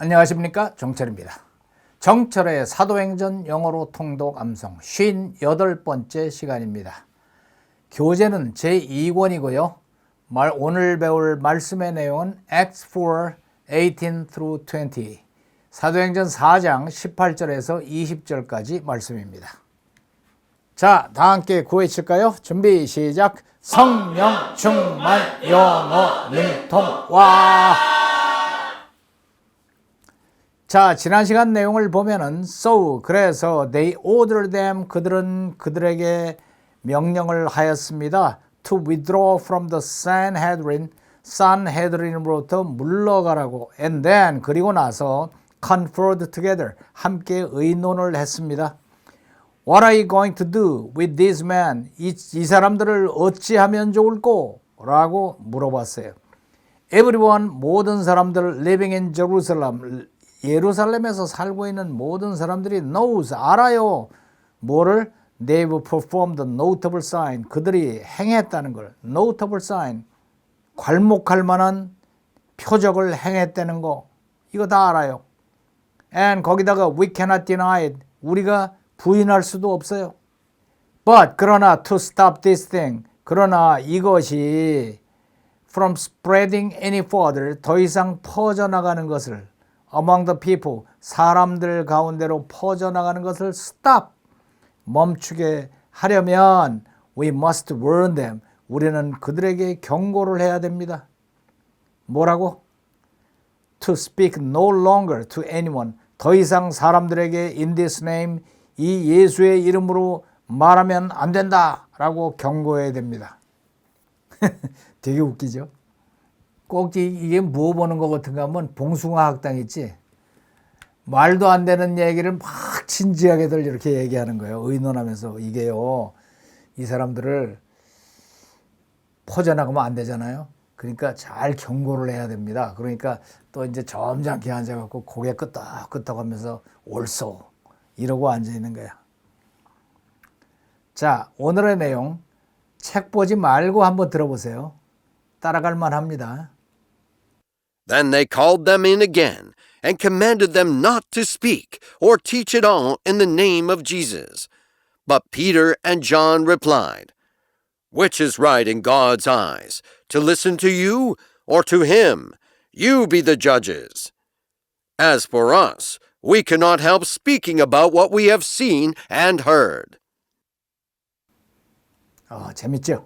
안녕하십니까, 정철입니다. 정철의 사도행전 영어로 통독 암송 58번째 시간입니다. 교재는 제2권이고요. 오늘 배울 말씀의 내용은 Acts 4, 18 through 20, 사도행전 4장 18절에서 20절까지 말씀입니다. 자, 다 함께 구해칠까요? 준비 시작. 성령 충만 영어 능통 와. 자, 지난 시간 내용을 보면은 그래서 they ordered them, 그들은 그들에게 명령을 하였습니다. to withdraw from the 산헤드린으로부터 물러가라고. and then, 그리고 나서 conferred together, 함께 의논을 했습니다. What are you going to do with these men? 이 사람들을 어찌하면 좋을꼬? 라고 물어봤어요. Everyone, 모든 사람들 living in Jerusalem, 예루살렘에서 살고 있는 모든 사람들이 knows, 알아요. 뭐를? They've performed a notable sign. 그들이 행했다는 걸. notable sign. 괄목할 만한 표적을 행했다는 거. 이거 다 알아요. And 거기다가 we cannot deny it. 우리가 부인할 수도 없어요. But 그러나 to stop this thing. 그러나 이것이 from spreading any further. 더 이상 퍼져나가는 것을 among the people, 사람들 가운데로 퍼져나가는 것을 stop, 멈추게 하려면 we must warn them, 우리는 그들에게 경고를 해야 됩니다. 뭐라고? To speak no longer to anyone, 더 이상 사람들에게 in this name, 이 예수의 이름으로 말하면 안 된다 라고 경고해야 됩니다. 되게 웃기죠? 꼭 이게 뭐 보는 것 같은가 하면 봉숭아 학당 있지? 말도 안 되는 얘기를 막 진지하게들 이렇게 얘기하는 거예요. 의논하면서. 이게요, 이 사람들을 퍼져나가면 안 되잖아요. 그러니까 잘 경고를 해야 됩니다. 그러니까 또 이제 점잖게 앉아갖고 고개 끄덕끄덕 하면서 옳소 이러고 앉아있는 거야. 자, 오늘의 내용 책 보지 말고 한번 들어보세요. 따라갈 만합니다. Then they called them in again, and commanded them not to speak or teach at all in the name of Jesus. But Peter and John replied, Which is right in God's eyes, to listen to you or to him? You be the judges. As for us, we cannot help speaking about what we have seen and heard. 재밌죠?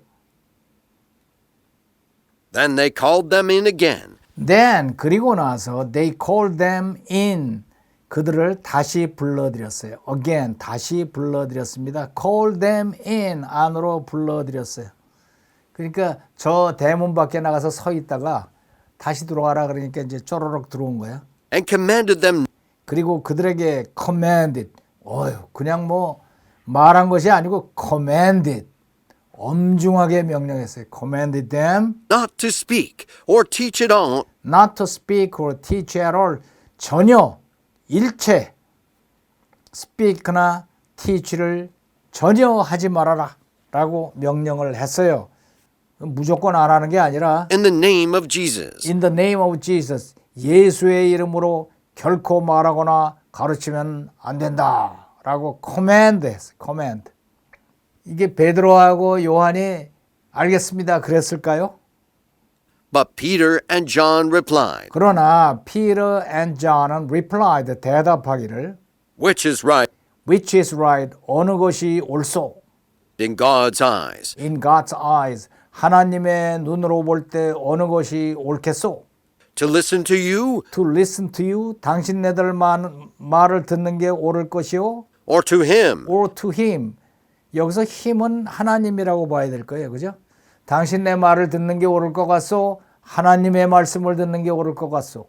Then they called them in again. Then, 그리고 나서 they called them in, 그들을 다시 불러들였어요. Again, 다시 불러들였습니다. Call them in, 안으로 불러들였어요. 그러니까 저 대문 밖에 나가서 서 있다가 다시 들어와라 그러니까 이제 쪼르륵 들어온 거야. And commanded them. 그리고 그들에게 commanded, 그냥 뭐 말한 것이 아니고 commanded, 엄중하게 명령했어요. Commanded them not to speak or teach at all. Not to speak or teach at all. 전혀, 일체 speak나 teach를 전혀 하지 말아라 라고 명령을 했어요. 무조건 안 하는 게 아니라 In the name of Jesus. In the name of Jesus, 예수의 이름으로 결코 말하거나 가르치면 안 된다 라고 command 했어요. command. 이게 베드로하고 요한이 알겠습니다 그랬을까요? But Peter and John replied, 그러나 Peter and John은 replied, 대답하기를 Which is right Which is right, 어느 것이 옳소? in God's eyes, In God's eyes, 하나님의 눈으로 볼 때 어느 것이 옳겠소? to listen to you To listen to you, 당신네들 말을 듣는 게 옳을 것이요? or to him? Or to him, 여기서 힘은 하나님이라고 봐야 될 거예요. 그죠? 당신네 말을 듣는 게 옳을 것 같소? 하나님의 말씀을 듣는 게 옳을 것 같소?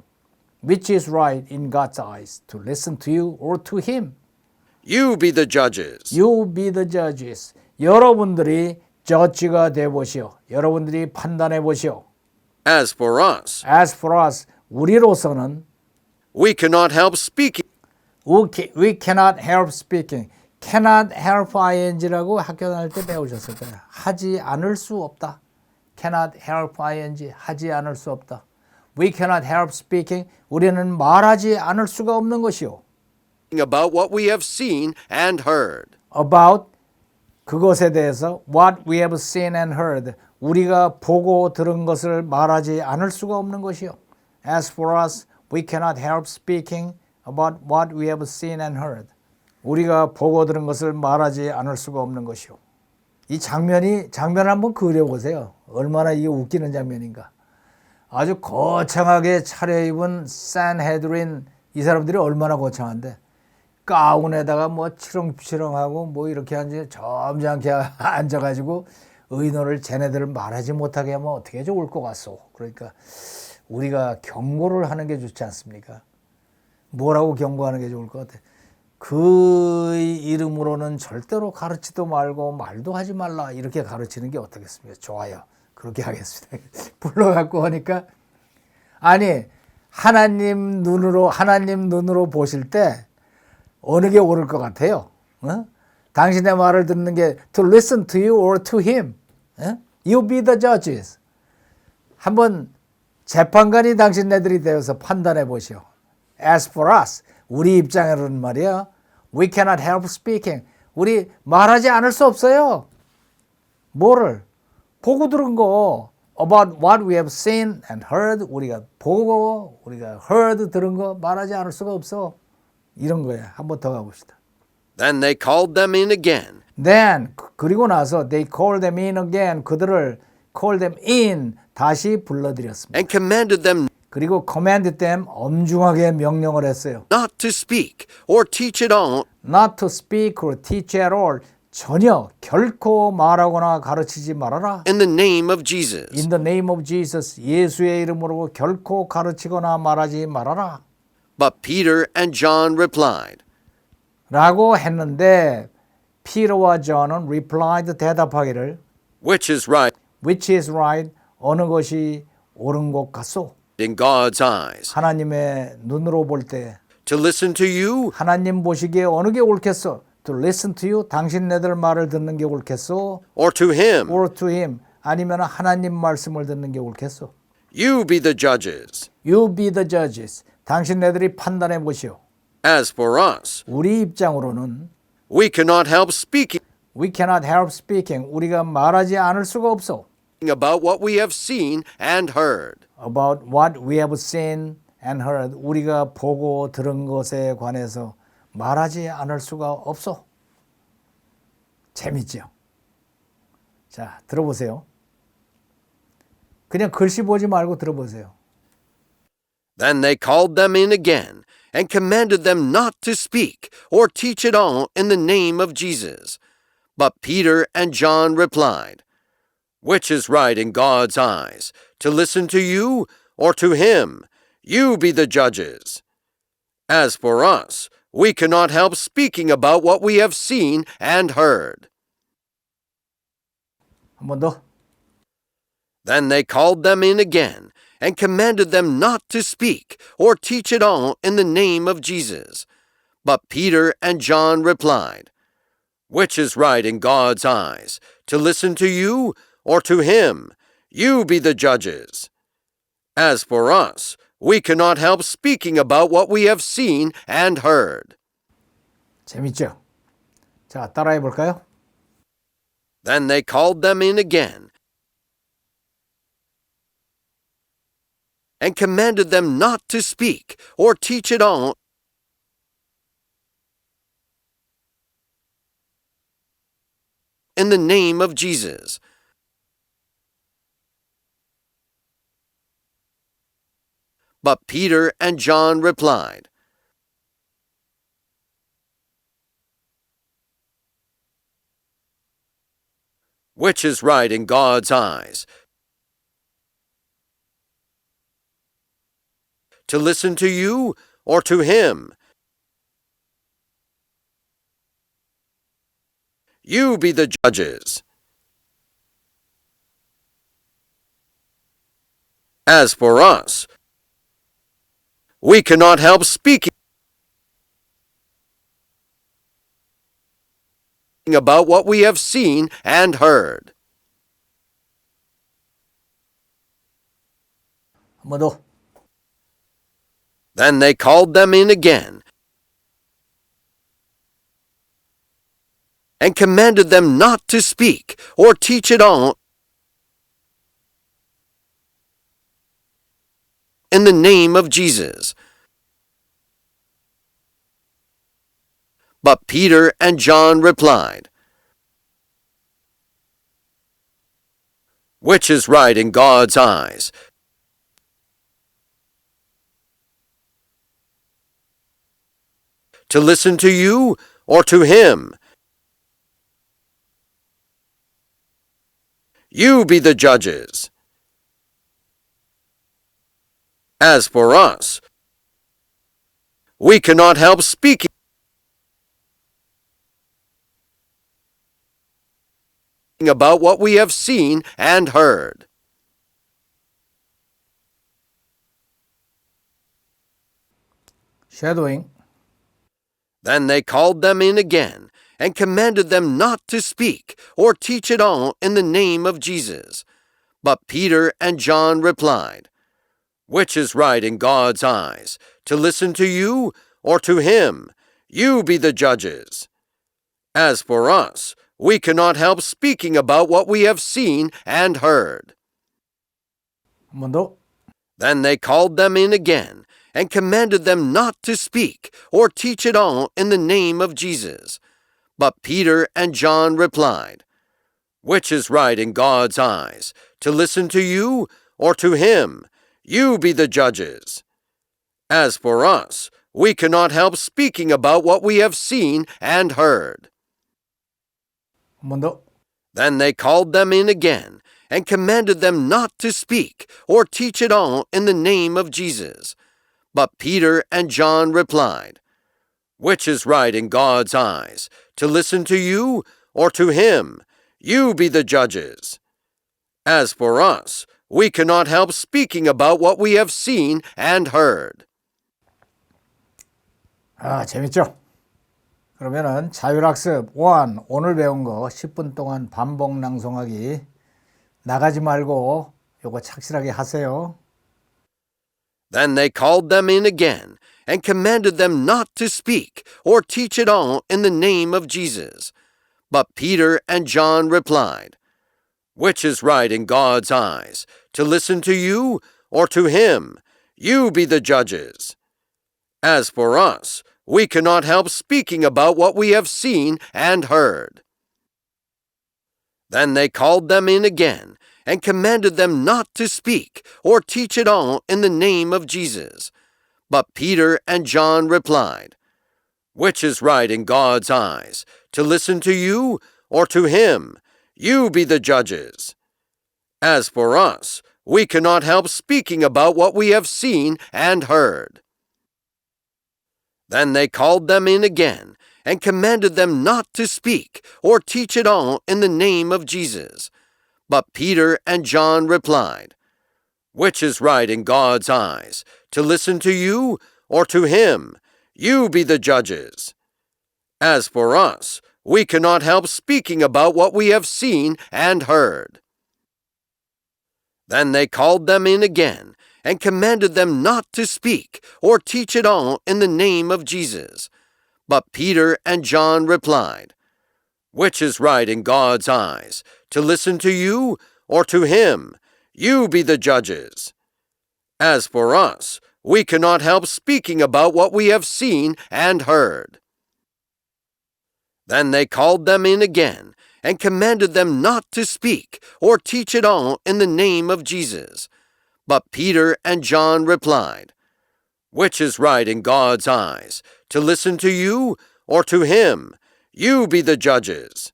Which is right in God's eyes, to listen to you or to him? You be the judges. You be the judges. 여러분들이 저지가 되보시오. 여러분들이 판단해 보시오. As for us, As for us, 우리로서는 we cannot help speaking. We cannot help speaking. cannot help ing라고 학교 다닐 때 배우셨을 거야. 하지 않을 수 없다. cannot help ing, 하지 않을 수 없다. We cannot help speaking. 우리는 말하지 않을 수가 없는 것이요. about what we have seen and heard. About 그것에 대해서 what we have seen and heard. 우리가 보고 들은 것을 말하지 않을 수가 없는 것이요. As for us, we cannot help speaking about what we have seen and heard. 우리가 보고 들은 것을 말하지 않을 수가 없는 것이요. 이 장면 한번 그려보세요. 얼마나 이게 웃기는 장면인가. 아주 거창하게 차려입은 산헤드린 이 사람들이 얼마나 거창한데 가운에다가 뭐 치렁치렁하고 뭐 이렇게 점잖게 앉아가지고 의논을 쟤네들을 말하지 못하게 하면 어떻게 좋을 것 같소. 그러니까 우리가 경고를 하는 게 좋지 않습니까? 뭐라고 경고하는 게 좋을 것 같아. 그 이름으로는 절대로 가르치도 말고 말도 하지 말라 이렇게 가르치는 게 어떻겠습니까? 좋아요. 그렇게 하겠습니다. 불러갖고 하니까 아니 하나님 눈으로 보실 때 어느 게 옳을 것 같아요? 어? 당신의 말을 듣는 게 to listen to you or to him. 어? You be the judges. 한번 재판관이 당신네들이 되어서 판단해 보시오. As for us, 우리 입장으로는 말이야. We cannot help speaking. 우리 말하지 않을 수 없어요. 뭐를? 보고 들은 거. About what we have seen and heard. 우리가 보고, 우리가 heard 들은 거 말하지 않을 수가 없어. 이런 거야. 한번 더 가봅시다. Then they called them in again. Then, 그리고 나서 they called them in again. 그들을 call them in. 다시 불러들였습니다. And commanded them 그리고 command them 엄중하게 명령을 했어요. not to speak or teach at all Not to speak or teach at all. 전혀 결코 말하거나 가르치지 말아라. in the name of Jesus. In the name of Jesus. 예수의 이름으로 결코 가르치거나 말하지 말아라. But Peter and John replied, 라고 했는데 피터와 존은 replied 대답하기를 which is right which is right 어느 것이 옳은 것 같소. in God's eyes, 하나님의 눈으로 볼 때 to listen to you 하나님 보시기에 어느 게 옳겠소? To listen to you 당신네들 말을 듣는 게 옳겠소? or to him. Or to him 아니면 하나님 말씀을 듣는 게 옳겠소? You be the judges. You be the judges. 당신네들이 판단해 보시오. As for us, 우리 입장으로는 we cannot help speaking we cannot help speaking. 우리가 말하지 않을 수가 없어. about what we have seen and heard. About what we have seen and heard. 우리가 보고 들은 것에 관해서 말하지 않을 수가 없어. 재밌죠? 자, 들어보세요. 그냥 글씨 보지 말고 들어보세요. Then they called them in again and commanded them not to speak or teach at all in the name of Jesus. But Peter and John replied, which is right in God's eyes, to listen to you or to him? You be the judges. As for us, we cannot help speaking about what we have seen and heard. 한 번 더. Then they called them in again and commanded them not to speak or teach at all in the name of Jesus. But Peter and John replied, which is right in God's eyes, to listen to you or to him? You be the judges. As for us, we cannot help speaking about what we have seen and heard. 재밌죠? 자, 따라해 볼까요? Then they called them in again and commanded them not to speak or teach at all in the name of Jesus. But Peter and John replied, which is right in God's eyes, to listen to you or to him? You be the judges. As for us, we cannot help speaking about what we have seen and heard. 한 번 더. Then they called them in again and commanded them not to speak or teach at all in the name of Jesus. But Peter and John replied, "Which is right in God's eyes? To listen to you or to him? You be the judges. As for us, we cannot help speaking about what we have seen and heard." shadowing. Then they called them in again and commanded them not to speak or teach at all in the name of Jesus. But Peter and John replied, "Which is right in God's eyes? To listen to you or to him? You be the judges. As for us, we cannot help speaking about what we have seen and heard." 한 번 더. Then they called them in again and commanded them not to speak or teach at all in the name of Jesus. But Peter and John replied, "Which is right in God's eyes? To listen to you or to him? You be the judges. As for us, we cannot help speaking about what we have seen and heard." 한 번 더. Then they called them in again and commanded them not to speak or teach at all in the name of Jesus. But Peter and John replied, "Which is right in God's eyes? To listen to you or to him? You be the judges. As for us, we cannot help speaking about what we have seen and heard." 재밌죠? 그러면은 자율학습 1 오늘 배운 거 10분 동안 반복 낭송하기 나가지 말고 요거 착실하게 하세요. Then they called them in again and commanded them not to speak or teach at all in the name of Jesus. But Peter and John replied, "Which is right in God's eyes? To listen to you or to him? You be the judges. As for us, we cannot help speaking about what we have seen and heard." Then they called them in again and commanded them not to speak or teach at all in the name of Jesus. But Peter and John replied, "Which is right in God's eyes? To listen to you or to him? You be the judges. As for us, we cannot help speaking about what we have seen and heard." Then they called them in again and commanded them not to speak or teach at all in the name of Jesus. But Peter and John replied, "Which is right in God's eyes? To listen to you or to him? You be the judges. As for us, we cannot help speaking about what we have seen and heard." Then they called them in again and commanded them not to speak or teach at all in the name of Jesus. But Peter and John replied, "Which is right in God's eyes? To listen to you or to him? You be the judges. As for us, we cannot help speaking about what we have seen and heard." Then they called them in again and commanded them not to speak or teach at all in the name of Jesus. But Peter and John replied, "Which is right in God's eyes? To listen to you or to him? You be the judges.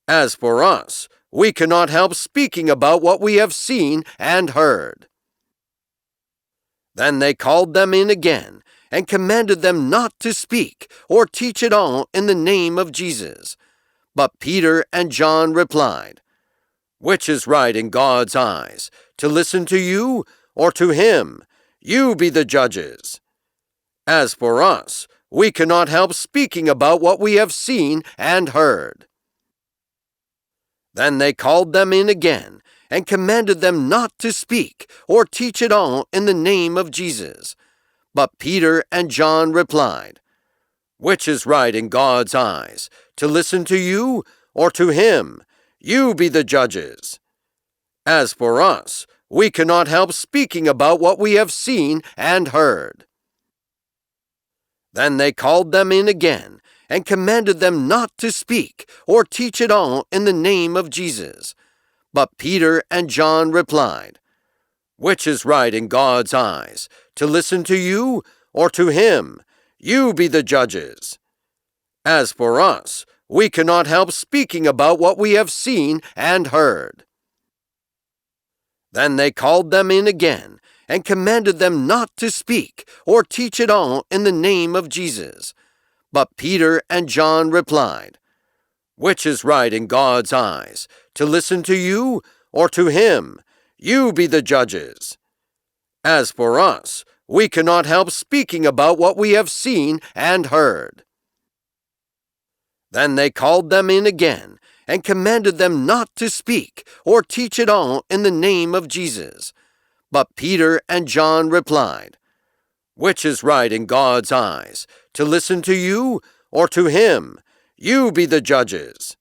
As for us, we cannot help speaking about what we have seen and heard." Then they called them in again and commanded them not to speak or teach at all in the name of Jesus. But Peter and John replied, "Which is right in God's eyes? To listen to you or to him? You be the judges. As for us, we cannot help speaking about what we have seen and heard." Then they called them in again and commanded them not to speak or teach at all in the name of Jesus. But Peter and John replied, "Which is right in God's eyes, to listen to you or to him? You be the judges. As for us, we cannot help speaking about what we have seen and heard." Then they called them in again and commanded them not to speak or teach at all in the name of Jesus. But Peter and John replied, "Which is right in God's eyes, to listen to you or to him? You be the judges. As for us, we cannot help speaking about what we have seen and heard." Then they called them in again and commanded them not to speak or teach at all in the name of Jesus. But Peter and John replied, "Which is right in God's eyes, to listen to you or to him? You be the judges. As for us, we cannot help speaking about what we have seen and heard." Then they called them in again and commanded them not to speak or teach at all in the name of Jesus. But Peter and John replied, "Which is right in God's eyes, to listen to you or to him? You be the judges.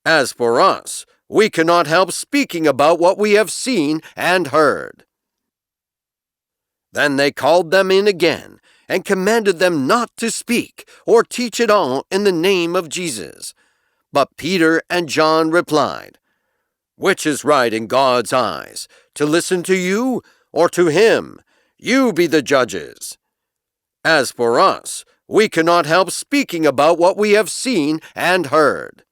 As for us, we cannot help speaking about what we have seen and heard." Then they called them in again and commanded them not to speak or teach at all in the name of Jesus. But Peter and John replied, "Which is right in God's eyes, to listen to you or to him? You be the judges. As for us, we cannot help speaking about what we have seen and heard."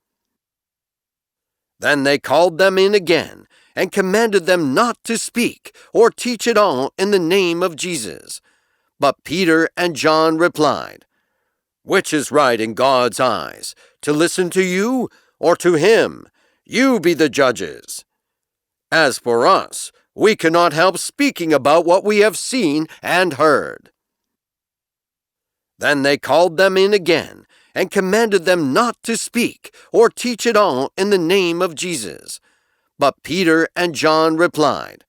Then they called them in again and commanded them not to speak or teach at all in the name of Jesus. But Peter and John replied, "Which is right in God's eyes, to listen to you or to him? You be the judges. As for us, we cannot help speaking about what we have seen and heard." Then they called them in again and commanded them not to speak or teach at all in the name of Jesus. But Peter and John replied,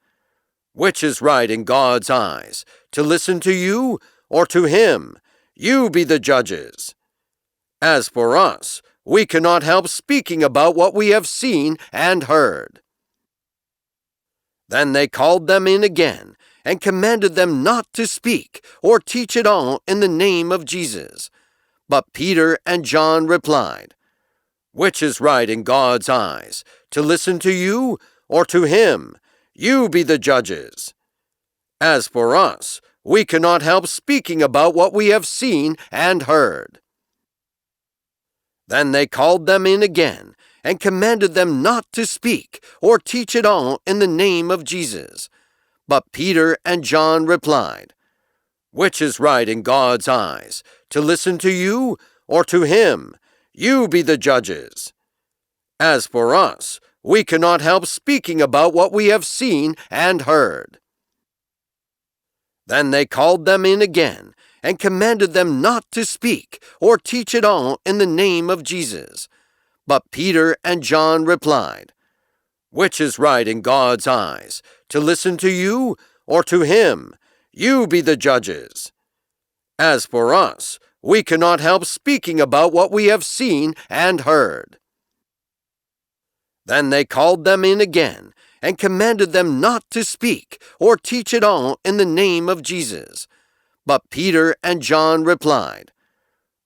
"Which is right in God's eyes, to listen to you or to him? You be the judges. As for us, we cannot help speaking about what we have seen and heard." Then they called them in again and commanded them not to speak or teach at all in the name of Jesus. But Peter and John replied, "Which is right in God's eyes, to listen to you or to him? You be the judges. As for us, we cannot help speaking about what we have seen and heard." Then they called them in again and commanded them not to speak or teach at all in the name of Jesus. But Peter and John replied, "Which is right in God's eyes, to listen to you or to him? You be the judges. As for us, we cannot help speaking about what we have seen and heard." Then they called them in again and commanded them not to speak or teach at all in the name of Jesus. But Peter and John replied, "Which is right in God's eyes, to listen to you or to him? You be the judges. As for us, we cannot help speaking about what we have seen and heard." Then they called them in again and commanded them not to speak or teach at all in the name of Jesus. But Peter and John replied,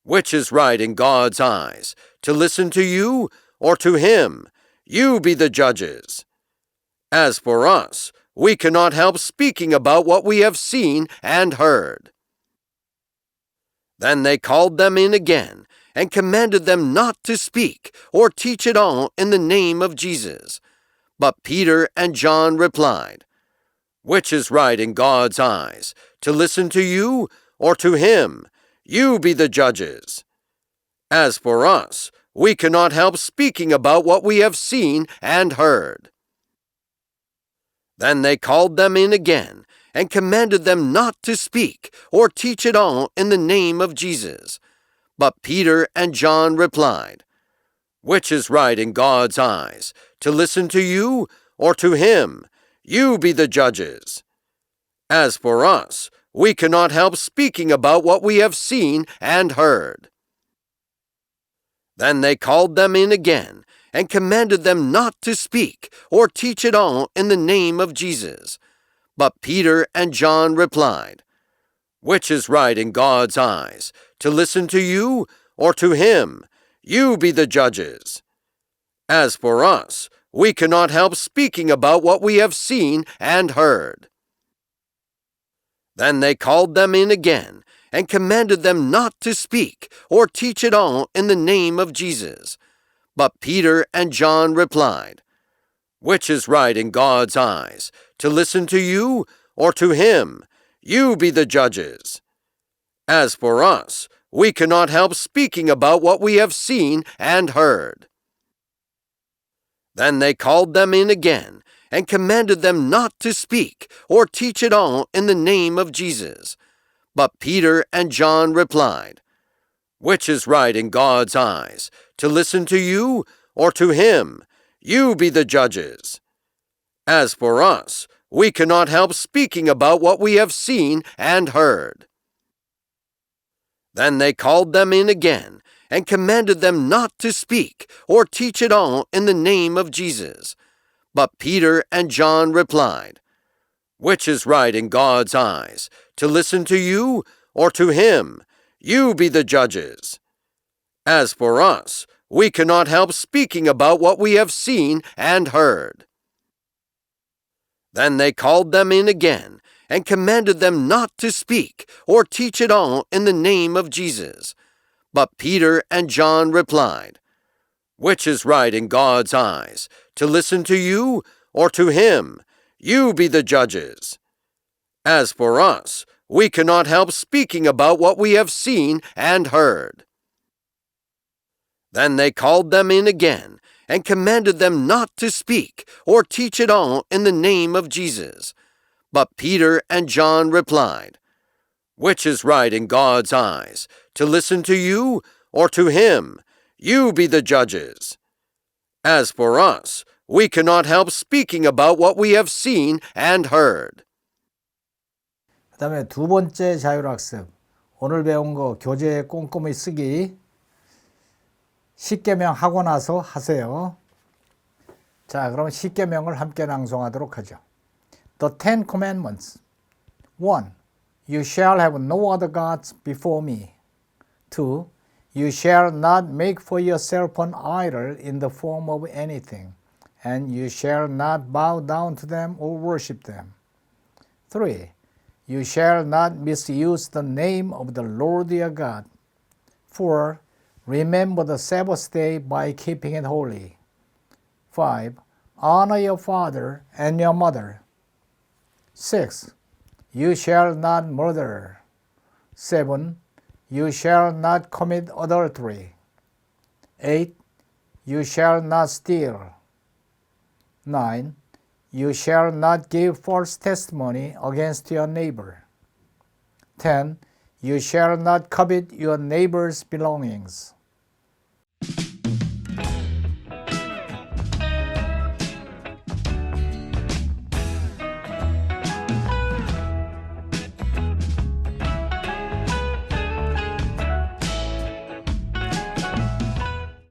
"Which is right in God's eyes, to listen to you or to him? You be the judges. As for us, we cannot help speaking about what we have seen and heard." Then they called them in again and commanded them not to speak or teach at all in the name of Jesus. But Peter and John replied, "Which is right in God's eyes, to listen to you or to him? You be the judges. As for us, we cannot help speaking about what we have seen and heard." Then they called them in again and commanded them not to speak or teach at all in the name of Jesus. But Peter and John replied, "Which is right in God's eyes, to listen to you or to him? You be the judges. As for us, we cannot help speaking about what we have seen and heard. Then they called them in again and commanded them not to speak or teach at all in the name of Jesus. But Peter and John replied, "Which is right in God's eyes, to listen to you or to him? You be the judges. As for us, we cannot help speaking about what we have seen and heard." Then they called them in again and commanded them not to speak or teach at all in the name of Jesus. But Peter and John replied, "Which is right in God's eyes, to listen to you or to him? You be the judges. As for us, we cannot help speaking about what we have seen and heard." Then they called them in again and commanded them not to speak or teach at all in the name of Jesus. But Peter and John replied, "Which is right in God's eyes, to listen to you or to him? You be the judges. As for us, we cannot help speaking about what we have seen and heard." Then they called them in again and commanded them not to speak or teach at all in the name of Jesus. But Peter and John replied, "Which is right in God's eyes, to listen to you or to him? You be the judges. As for us, we cannot help speaking about what we have seen and heard." Then they called them in again and commanded them not to speak or teach at all in the name of Jesus. But Peter and John replied, "Which is right in God's eyes, to listen to you or to him? You be the judges. As for us, we cannot help speaking about what we have seen and heard." Then they called them in again and commanded them not to speak or teach at all in the name of Jesus. But Peter and John replied, "Which is right in God's eyes, to listen to you or to him? You be the judges. As for us, we cannot help speaking about what we have seen and heard." 그 다음에 두 번째 자율학습. 오늘 배운 거 교재에 꼼꼼히 쓰기. 10계명 하고 나서 하세요. 자, 그럼 10계명을 함께 낭송하도록 하죠. The Ten Commandments. 1. You shall have no other gods before me. 2. You shall not make for yourself an idol in the form of anything, and you shall not bow down to them or worship them. 3. You shall not misuse the name of the Lord your God. 4. Remember the Sabbath day by keeping it holy. 5. Honor your father and your mother. 6. You shall not murder. 7. You shall not commit adultery. 8. You shall not steal. 9. You shall not give false testimony against your neighbor. 10. You shall not covet your neighbor's belongings.